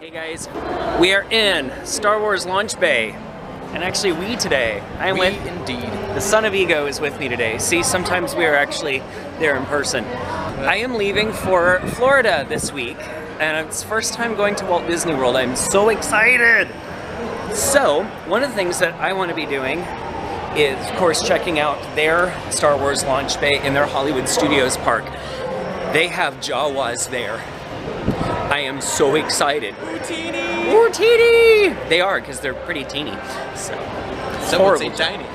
Hey guys, we are in Star Wars Launch Bay, and actually the son of Ego is with me today. See, sometimes we are actually there in person. I am leaving for Florida this week, and it's first time going to Walt Disney World. I'm so excited! So, one of the things that I want to be doing is, of course, checking out their Star Wars Launch Bay in their Hollywood Studios park. They have Jawas there. I am so excited. Ooh, teeny! Ooh, teeny! They are, because they're pretty teeny. So, some would say tiny.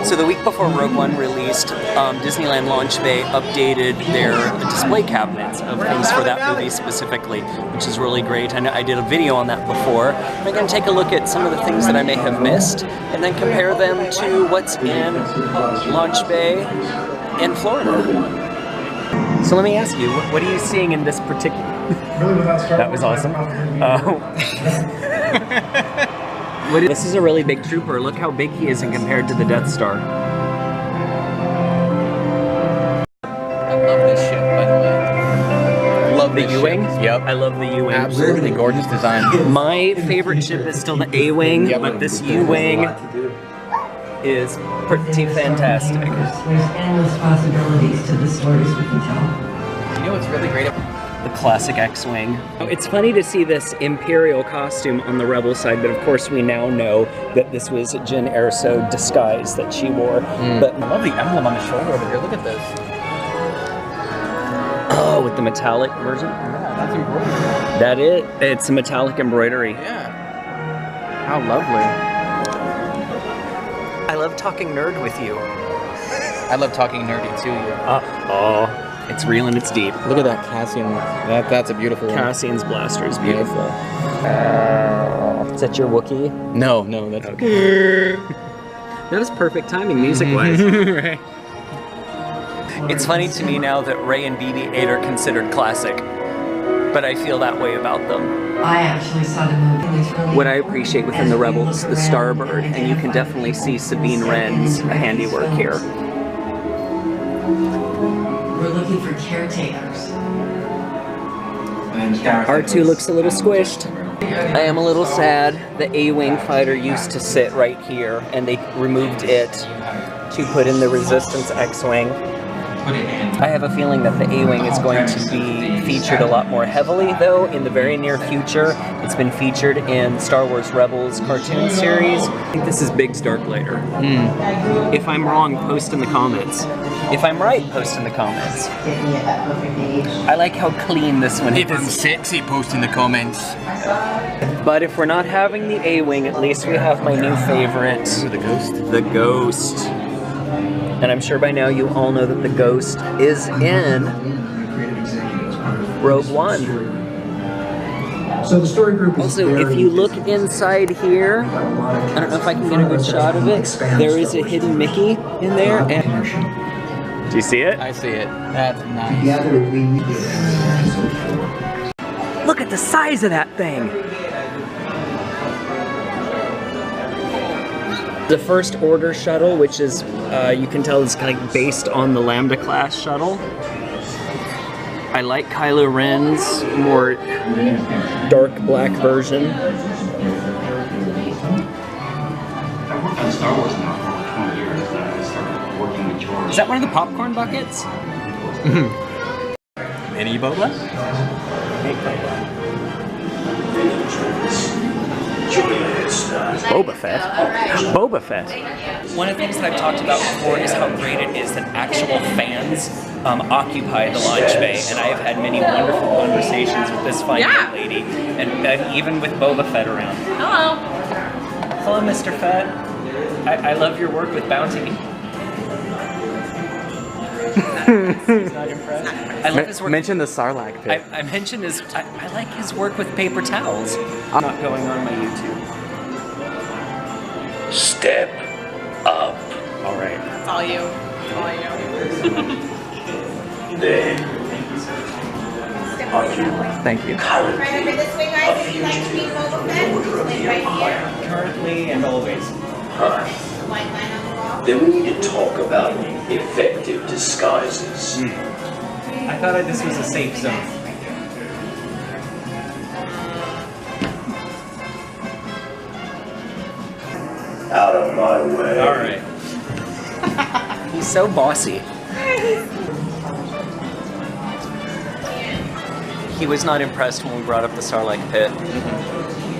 So the week before Rogue One released, Disneyland Launch Bay updated their display cabinets of things for that movie specifically, which is really great. I did a video on that before. I'm going to take a look at some of the things that I may have missed, and then compare them to what's in Launch Bay in Florida. So let me ask you, what are you seeing in this particular... That was awesome. This is a really big trooper. Look how big he is in compared to the Death Star. I love this ship, by the way. Love the U-Wing? Yep. I love the U-Wing. Absolutely gorgeous design. My favorite ship is still the A-Wing, but this U-Wing is pretty fantastic. There's endless possibilities to the stories we can tell. You know what's really great? The classic X-Wing. It's funny to see this Imperial costume on the Rebel side, but of course we now know that this was Jyn Erso disguise that she wore. But I love the emblem on the shoulder over here. Look at this. Oh, with the metallic version? Yeah, that's embroidery. That it? It's a metallic embroidery. Yeah. How lovely. I love talking nerd with you. I love talking nerdy to you. It's real and it's deep. Look at that Cassian. That's a beautiful one. Cassian's blaster is beautiful. Is that your Wookiee? No, that's okay. That was perfect timing music-wise. Right. It's funny to me now that Rey and BB-8 are considered classic, but I feel that way about them. I actually saw the movie. What I appreciate within the Rebels, the Starbird, and you can definitely see Sabine Wren's handiwork here. We're looking for caretakers. R2 looks a little squished. I am a little sad. The A-Wing fighter used to sit right here, and they removed it to put in the Resistance X-Wing. I have a feeling that the A-Wing is going to be featured a lot more heavily, though, in the very near future. It's been featured in Star Wars Rebels cartoon series. I think this is Biggs Darklighter. If I'm wrong, post in the comments. If I'm right, post in the comments. I like how clean this one is. If I'm sexy, post in the comments. But if we're not having the A-Wing, at least we have my new favorite. Ooh, the Ghost. The Ghost. And I'm sure by now you all know that the Ghost is in Rogue One. So the story group is also, if you look inside here, I don't know if I can get a good shot of it, there is a hidden Mickey in there. And do you see it? I see it. That's nice. together we Look at the size of that thing! The First Order shuttle, which is, you can tell is kind of based on the Lambda class shuttle. I like Kylo Ren's more dark black version. I worked on Star Wars now for over 20 years. I started working with George. Is that one of the popcorn buckets? Mini Boba? Boba Fett. Boba Fett. One of the things that I've talked about before is how great it is that actual fans occupy the launch bay, and I have had many wonderful conversations with this fine young lady, and even with Boba Fett around. Hello. Hello, Mr. Fett. I love your work with Bounty. He's not impressed. I love his work. Mention the Sarlacc pit. I mentioned his. I like his work with paper towels. I'm not going on my YouTube. Step up. All right. That's all you. That's all you. Then are you Thank you. currently Right over this way, guys. If you'd like to meet Boba Fett, order of just the wait right here. Empire? Currently and always. Huh. The white line on the wall. Then we need to talk about effective disguises. I thought this was a safe zone. Alright. He's so bossy. He was not impressed when we brought up the Starlight Pit.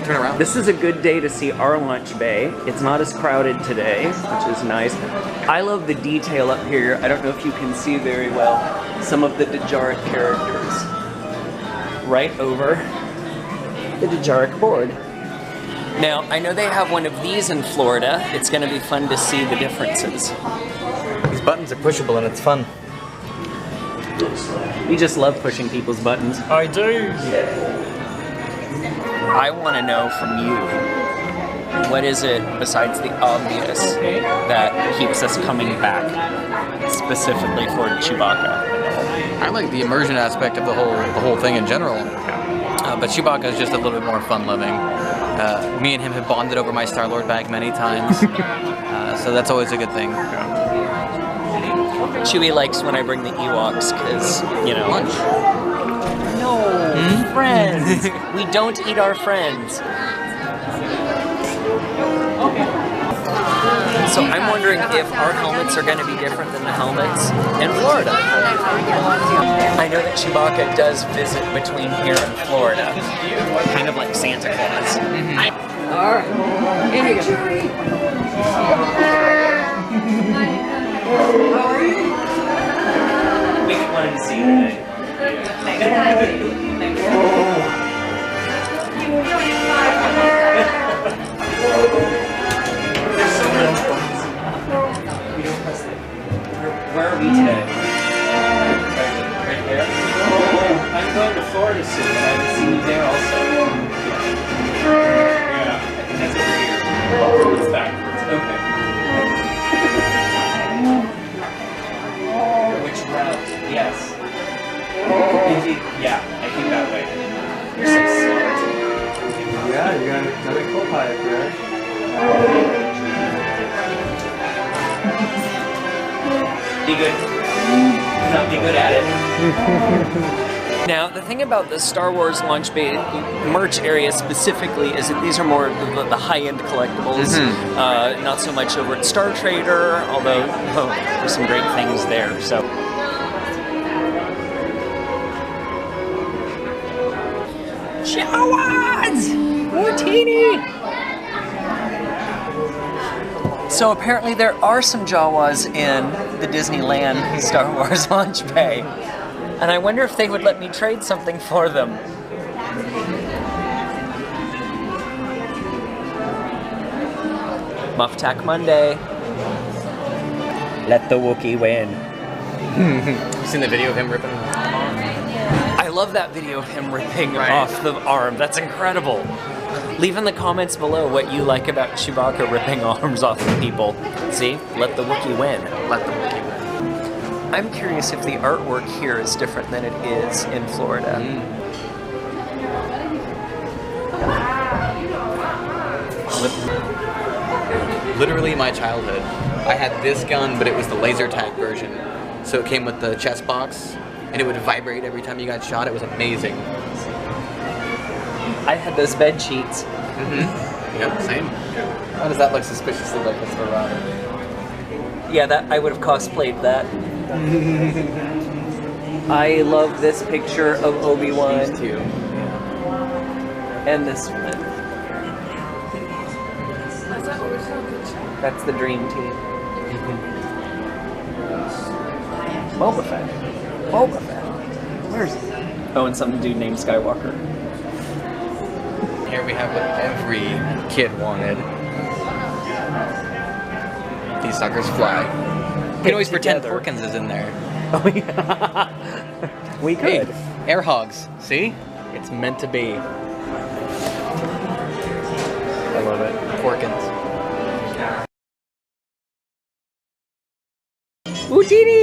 Turn around. This is a good day to see our lunch bay. It's not as crowded today, which is nice. I love the detail up here. I don't know if you can see very well some of the Dejaric characters right over the Dejaric board. Now, I know they have one of these in Florida. It's going to be fun to see the differences. These buttons are pushable and it's fun. We just love pushing people's buttons. I do. I want to know from you, what is it besides the obvious that keeps us coming back specifically for Chewbacca? I like the immersion aspect of the whole thing in general. But Chewbacca is just a little bit more fun-loving. Me and him have bonded over my Star-Lord bag many times, so that's always a good thing. Chewie likes when I bring the Ewoks because, you know... Lunch. No, friends! We don't eat our friends. So I'm wondering if our helmets are going to be different than the helmets in Florida. I know that Chewbacca does visit between here and Florida, kind of like Santa Claus. Alright. In you go. We wanted to see you today. Where are we today? Right there? I'm going to Florida soon, and I haven't seen you there also. Yeah, I think that's over here. Oh, it's backwards. Okay. Which route? Yes. Indeed. Yeah, I think that way. You're so smart. Yeah, you got a co-pilot there. Be good. Not be good at it. Now, the thing about the Star Wars launch bay merch area specifically is that these are more the high-end collectibles, not so much over at Star Trader, although there's some great things there. So. Jawas! Martini! So apparently there are some Jawas in the Disneyland Star Wars launch bay. And I wonder if they would let me trade something for them. Muff Tack Monday. Let the Wookiee win. You seen the video of him ripping them off? I love that video of him ripping off the arm. That's incredible. Leave in the comments below what you like about Chewbacca ripping arms off of people. See? Let the Wookiee win. Let the Wookiee win. I'm curious if the artwork here is different than it is in Florida. Literally my childhood. I had this gun, but it was the laser tag version. So it came with the chest box, and it would vibrate every time you got shot. It was amazing. I had those bed sheets. Yep, same. How does that look suspiciously like this around? Yeah, that I would have cosplayed that. I love this picture of Obi-Wan. These two. And this one. That's the dream team. Boba Fett. Boba Fett. Where's he? Oh, and some dude named Skywalker. Here we have what every kid wanted. These suckers fly. You can always pretend Porkins is in there. Oh yeah. We could. Hey, air hogs. See? It's meant to be. I love it. Porkins. Utini!